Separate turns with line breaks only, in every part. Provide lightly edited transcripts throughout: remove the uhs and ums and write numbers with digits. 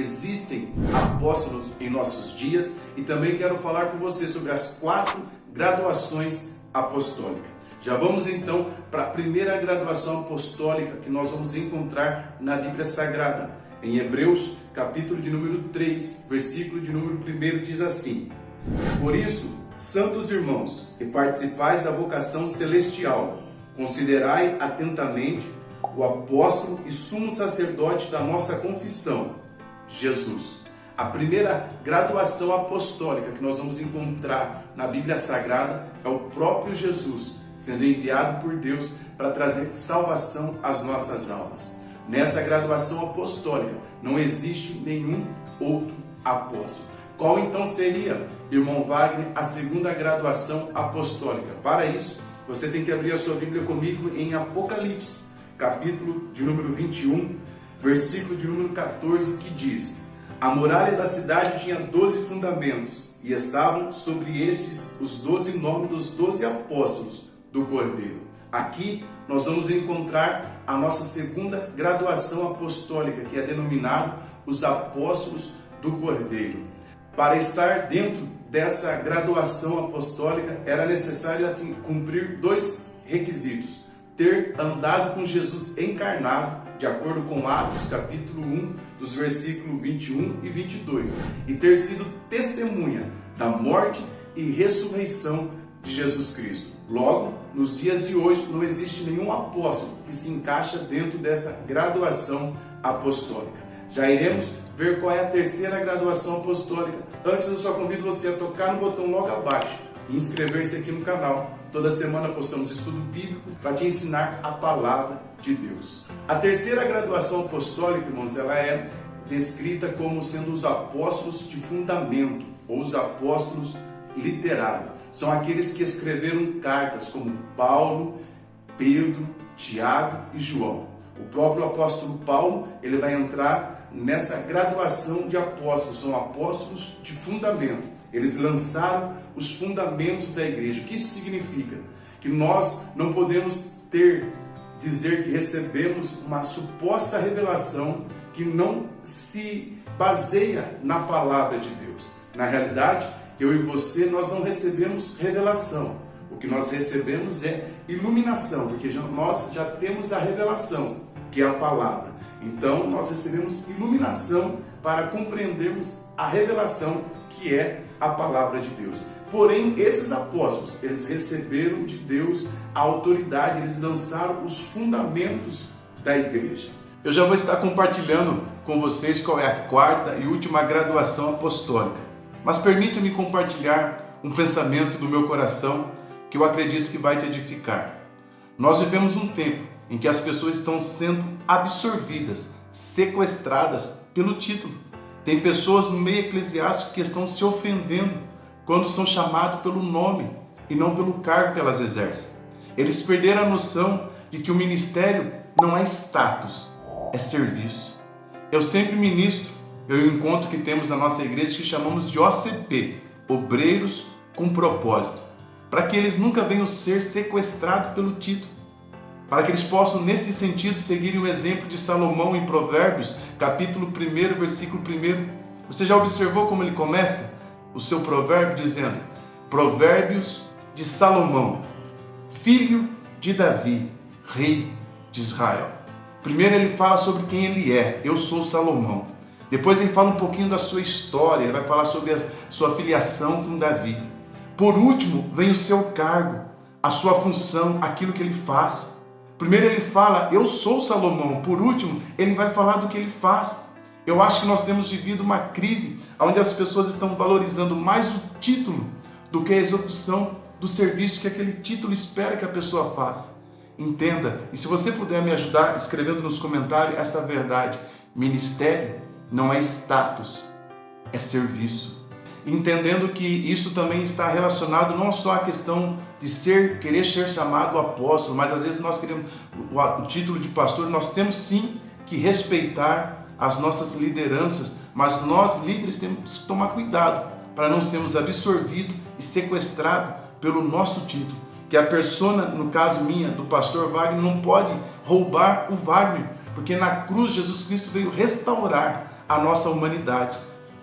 existem apóstolos em nossos dias e também quero falar com você sobre as 4 graduações apostólicas. Já vamos então para a primeira graduação apostólica que nós vamos encontrar na Bíblia Sagrada. Em Hebreus, capítulo de número 3, versículo de número 1 diz assim: Por isso, santos irmãos, que participais da vocação celestial, considerai atentamente o apóstolo e sumo sacerdote da nossa confissão, Jesus. A primeira graduação apostólica que nós vamos encontrar na Bíblia Sagrada é o próprio Jesus, sendo enviado por Deus para trazer salvação às nossas almas. Nessa graduação apostólica não existe nenhum outro apóstolo. Qual então seria, irmão Wagner, a segunda graduação apostólica? Para isso, você tem que abrir a sua Bíblia comigo em Apocalipse, capítulo de número 21, versículo de número 14, que diz: A muralha da cidade tinha 12 fundamentos, e estavam sobre estes os 12 nomes dos 12 apóstolos do Cordeiro. Aqui nós vamos encontrar a nossa segunda graduação apostólica, que é denominado os apóstolos do Cordeiro. Para estar dentro dessa graduação apostólica, era necessário cumprir 2 requisitos: ter andado com Jesus encarnado, de acordo com Atos capítulo 1, dos versículos 21 e 22, e ter sido testemunha da morte e ressurreição de Jesus Cristo. Logo, nos dias de hoje, não existe nenhum apóstolo que se encaixa dentro dessa graduação apostólica. Já iremos ver qual é a terceira graduação apostólica. Antes, eu só convido você a tocar no botão logo abaixo e inscrever-se aqui no canal. Toda semana postamos estudo bíblico para te ensinar a palavra de Deus. A terceira graduação apostólica, irmãos, ela é descrita como sendo os apóstolos de fundamento, ou os apóstolos literários. São aqueles que escreveram cartas como Paulo, Pedro, Tiago e João. O próprio apóstolo Paulo, ele vai entrar nessa graduação de apóstolos. São apóstolos de fundamento. Eles lançaram os fundamentos da igreja. O que isso significa? Que nós não podemos dizer que recebemos uma suposta revelação que não se baseia na palavra de Deus. Na realidade, eu e você, nós não recebemos revelação. O que nós recebemos é iluminação, porque nós já temos a revelação, que é a palavra. Então, nós recebemos iluminação para compreendermos a revelação, que é a palavra de Deus. Porém, esses apóstolos, eles receberam de Deus a autoridade, eles lançaram os fundamentos da igreja. Eu já vou estar compartilhando com vocês qual é a 4ª e última graduação apostólica. Mas permita-me compartilhar um pensamento do meu coração que eu acredito que vai te edificar. Nós vivemos um tempo em que as pessoas estão sendo absorvidas, sequestradas pelo título. Tem pessoas no meio eclesiástico que estão se ofendendo quando são chamados pelo nome e não pelo cargo que elas exercem. Eles perderam a noção de que o ministério não é status, é serviço. Eu sempre ministro um encontro que temos na nossa igreja que chamamos de OCP, Obreiros com Propósito, para que eles nunca venham ser sequestrados pelo título, para que eles possam, nesse sentido, seguirem o exemplo de Salomão em Provérbios, capítulo 1, versículo 1. Você já observou como ele começa o seu provérbio dizendo: Provérbios de Salomão, filho de Davi, rei de Israel. Primeiro ele fala sobre quem ele é: eu sou Salomão. Depois ele fala um pouquinho da sua história, ele vai falar sobre a sua filiação com Davi. Por último, vem o seu cargo, a sua função, aquilo que ele faz. Primeiro ele fala: eu sou Salomão. Por último, ele vai falar do que ele faz. Eu acho que nós temos vivido uma crise onde as pessoas estão valorizando mais o título do que a execução do serviço que aquele título espera que a pessoa faça. Entenda, e se você puder me ajudar escrevendo nos comentários essa verdade: ministério não é status, é serviço. Entendendo que isso também está relacionado não só à questão de querer ser chamado apóstolo, mas às vezes nós queremos o título de pastor. Nós temos sim que respeitar as nossas lideranças, mas nós líderes temos que tomar cuidado para não sermos absorvidos e sequestrados pelo nosso título. Que a persona, no caso minha, do pastor Wagner, não pode roubar o Wagner, porque na cruz Jesus Cristo veio restaurar a nossa humanidade.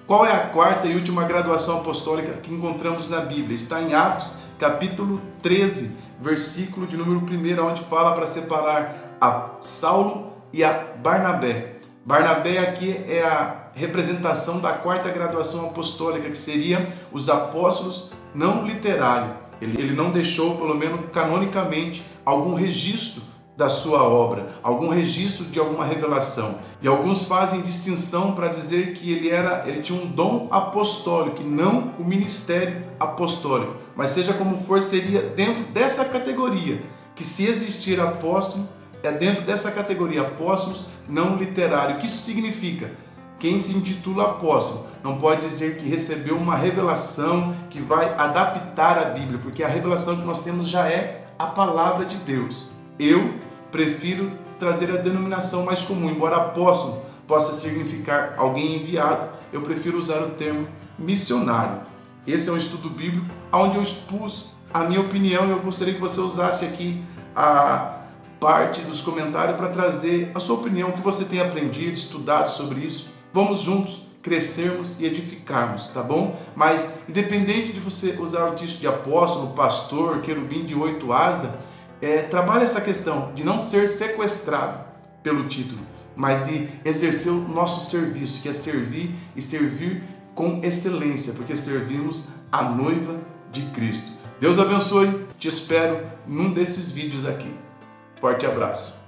Qual é a quarta e última graduação apostólica que encontramos na Bíblia? Está em Atos, capítulo 13, versículo de número 1, onde fala para separar a Saulo e a Barnabé. Barnabé aqui é a representação da quarta graduação apostólica, que seria os apóstolos não literários. Ele não deixou, pelo menos canonicamente, algum registro da sua obra, algum registro de alguma revelação. E alguns fazem distinção para dizer que ele tinha um dom apostólico, e não o ministério apostólico. Mas seja como for, seria dentro dessa categoria, que se existir apóstolo, é dentro dessa categoria, apóstolos não literários. O que isso significa? Quem se intitula apóstolo não pode dizer que recebeu uma revelação que vai adaptar a Bíblia, porque a revelação que nós temos já é a palavra de Deus. Eu prefiro trazer a denominação mais comum, embora apóstolo possa significar alguém enviado, eu prefiro usar o termo missionário. Esse é um estudo bíblico onde eu expus a minha opinião e eu gostaria que você usasse aqui a parte dos comentários para trazer a sua opinião, o que você tem aprendido, estudado sobre isso. Vamos juntos crescermos e edificarmos, tá bom? Mas independente de você usar o título de apóstolo, pastor, querubim de 8 asas, trabalhe essa questão de não ser sequestrado pelo título, mas de exercer o nosso serviço, que é servir e servir com excelência, porque servimos a noiva de Cristo. Deus abençoe, te espero num desses vídeos aqui. Forte abraço.